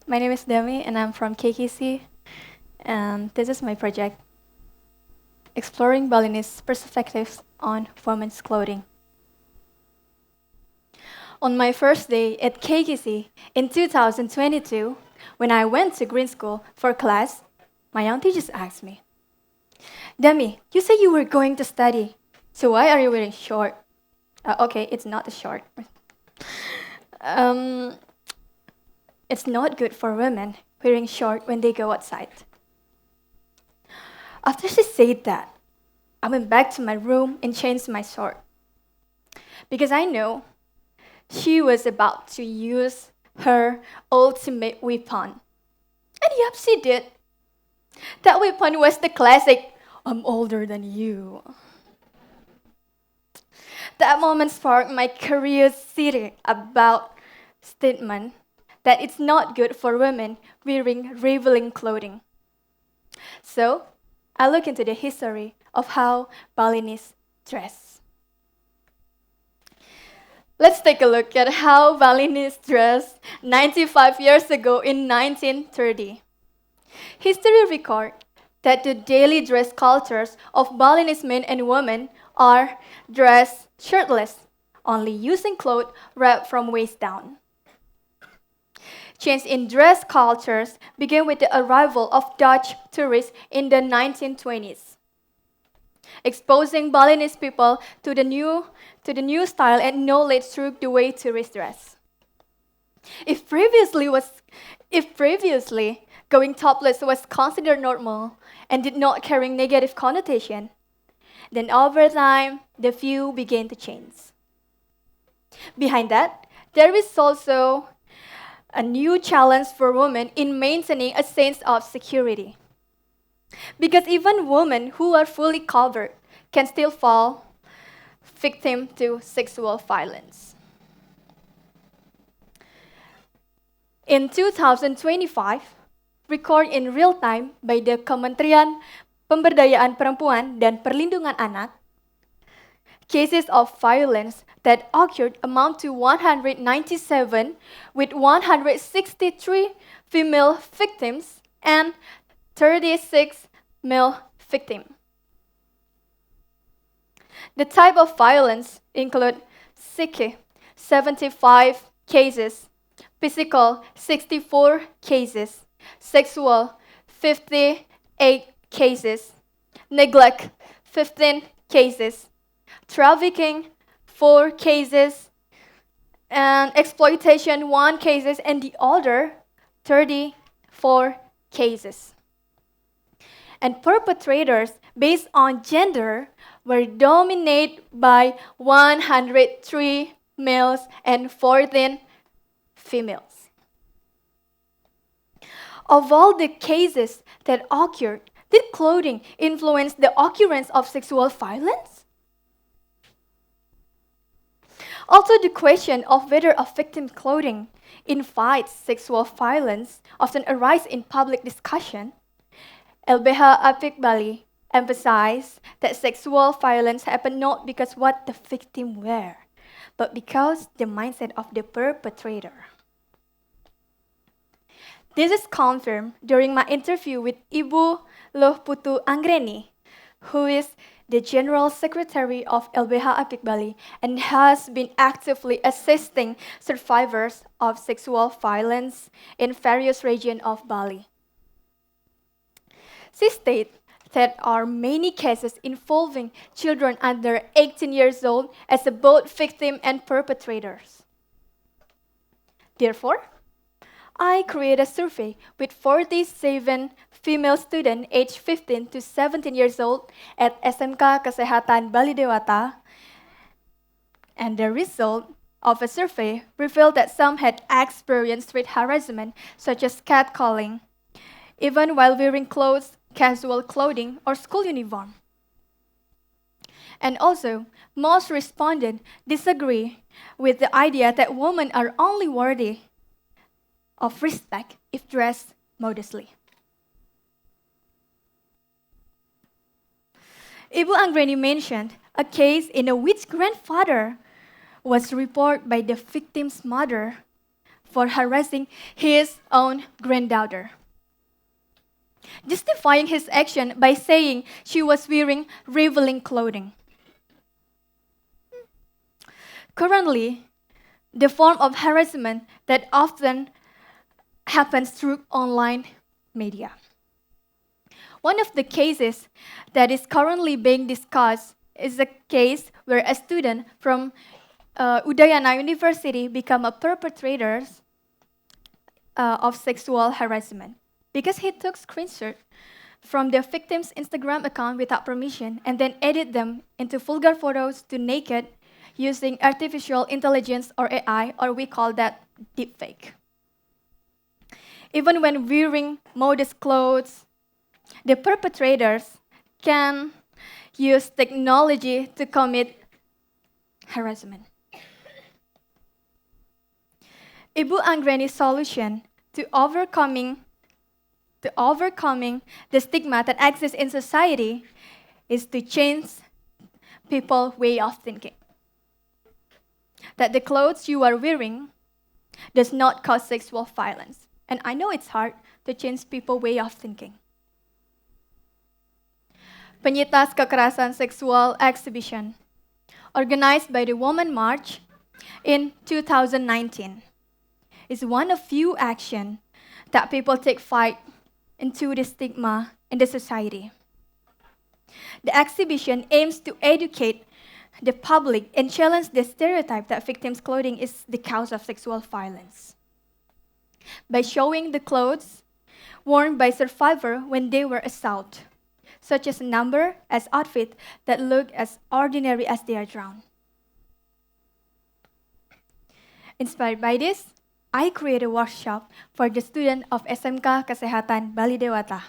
My name is Demi and I'm from KKC, and this is my project, exploring Balinese perspectives on women's clothing. On my first day at KKC in 2022, when I went to Green School for class, my auntie just asked me, Demi, you said you were going to study, so why are you wearing short? Okay, it's not a short. Um, it's not good for women wearing short when they go outside. After she said that, I went back to my room and changed my short because I know she was about to use her ultimate weapon. And yep, she did. That weapon was the classic, I'm older than you. That moment sparked my curiosity about statement that it's not good for women wearing revealing clothing. So, I look into the history of how Balinese dress. Let's take a look at how Balinese dressed 95 years ago in 1930. History records that the daily dress cultures of Balinese men and women are dressed shirtless, only using clothes wrapped from waist down. Change in dress cultures began with the arrival of Dutch tourists in the 1920s, exposing Balinese people to the new style and knowledge through the way tourists dress. If previously going topless was considered normal and did not carry negative connotation, then over time the view began to change. Behind that, there is also a new challenge for women in maintaining a sense of security. Because even women who are fully covered can still fall victim to sexual violence. In 2025, recorded in real time by the Kementerian Pemberdayaan Perempuan dan Perlindungan Anak, cases of violence that occurred amount to 197, with 163 female victims and 36 male victims. The type of violence include psychic, 75 cases, physical, 64 cases, sexual, 58 cases, neglect, 15 cases, trafficking, 4 cases, and exploitation, 1 cases, and the other, 34 cases. And perpetrators based on gender were dominated by 103 males and 14 females. Of all the cases that occurred, did clothing influence the occurrence of sexual violence? Also, the question of whether a victim's clothing invites sexual violence often arises in public discussion. LBH Apik Bali emphasized that sexual violence happened not because what the victim wear, but because the mindset of the perpetrator. This is confirmed during my interview with Ibu Loh Putu Anggreni, who is the General Secretary of LBH Apik Bali and has been actively assisting survivors of sexual violence in various regions of Bali. She stated there are many cases involving children under 18 years old as both victim and perpetrators. Therefore, I created a survey with 47 female students aged 15 to 17 years old at SMK Kesehatan Bali Dewata, and the result of a survey revealed that some had experienced street harassment, such as catcalling, even while wearing casual clothing, or school uniform. And also, most respondents disagree with the idea that women are only worthy of respect if dressed modestly. Ibu Anggreni mentioned a case in which grandfather was reported by the victim's mother for harassing his own granddaughter, justifying his action by saying she was wearing revealing clothing. Currently, the form of harassment that often happens through online media. One of the cases that is currently being discussed is a case where a student from Udayana University became a perpetrator of sexual harassment because he took screenshots from the victim's Instagram account without permission and then edit them into vulgar photos to naked using artificial intelligence or AI, or we call that deepfake. Even when wearing modest clothes, the perpetrators can use technology to commit harassment. Ibu Anggreni's solution to overcoming the stigma that exists in society is to change people's way of thinking. That the clothes you are wearing does not cause sexual violence. And I know it's hard to change people's way of thinking. Penyitas Kekerasan Seksual exhibition, organized by the Women March in 2019, is one of few actions that people take fight into the stigma in the society. The exhibition aims to educate the public and challenge the stereotype that victims' clothing is the cause of sexual violence. By showing the clothes worn by survivors when they were assaulted, such as a number as outfit that look as ordinary as they are drowned. Inspired by this, I created a workshop for the students of SMK Kesehatan Bali Dewata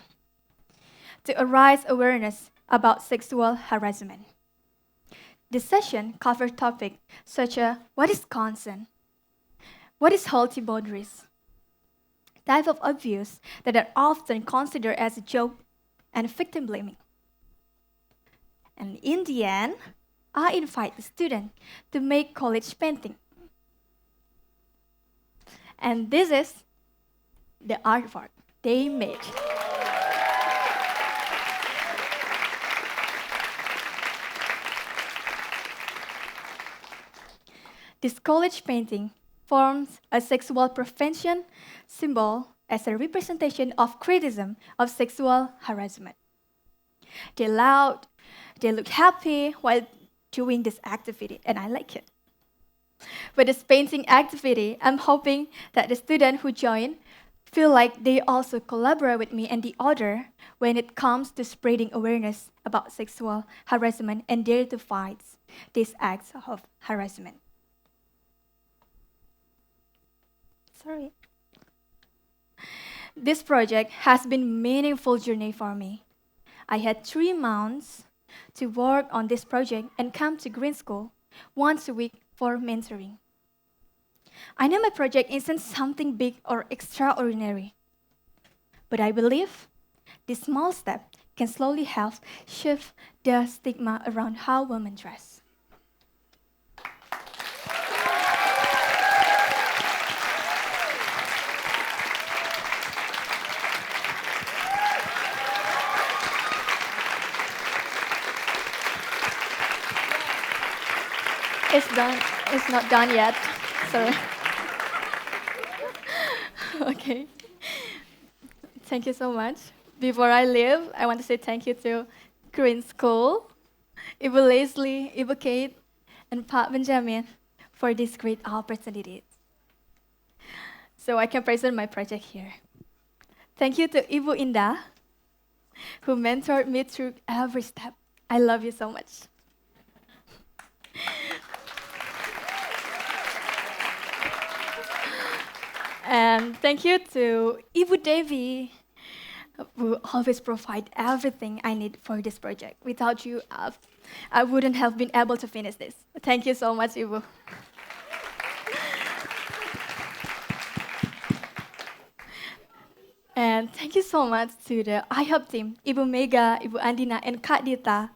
to raise awareness about sexual harassment. The session covered topics such as what is consent, what is healthy boundaries, type of abuse that are often considered as a joke, and victim blaming. And in the end, I invite the student to make college painting. And this is the artwork they made. This college painting forms a sexual prevention symbol as a representation of criticism of sexual harassment. They loud, they look happy while doing this activity, and I like it. With this painting activity, I'm hoping that the students who join feel like they also collaborate with me and the other when it comes to spreading awareness about sexual harassment and dare to fight these acts of harassment. Sorry. This project has been a meaningful journey for me. I had 3 months to work on this project and come to Greenstone once a week for mentoring. I know my project isn't something big or extraordinary, but I believe this small step can slowly help shift the stigma around how women dress. It's done. It's not done yet. Sorry. Okay. Thank you so much. Before I leave, I want to say thank you to Green School, Ibu Leslie, Ibu Kate, and Pak Benjamin for this great opportunity. So I can present my project here. Thank you to Ibu Indah, who mentored me through every step. I love you so much. And thank you to Ibu Devi, who always provide everything I need for this project. Without you, I wouldn't have been able to finish this. Thank you so much, Ibu. And thank you so much to the IHUB team, Ibu Mega, Ibu Andina, and Kak Dita,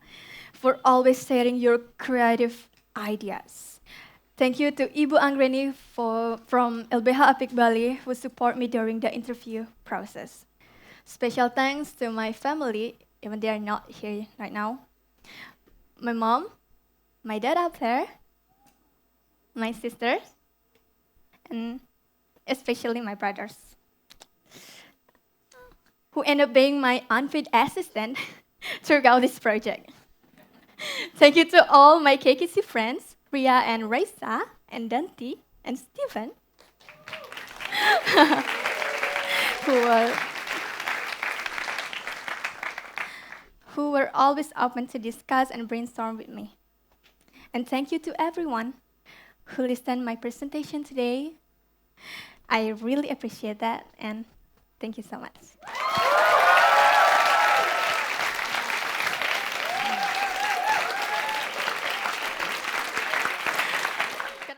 for always sharing your creative ideas. Thank you to Ibu Anggreni from LBH Apik Bali who support me during the interview process. Special thanks to my family, even they are not here right now. My mom, my dad up there, my sisters, and especially my brothers, who end up being my unpaid assistant throughout this project. Thank you to all my KKC friends, Ria and Raisa, and Dante, and Stephen, who were, who were always open to discuss and brainstorm with me. And thank you to everyone who listened my presentation today. I really appreciate that, and thank you so much.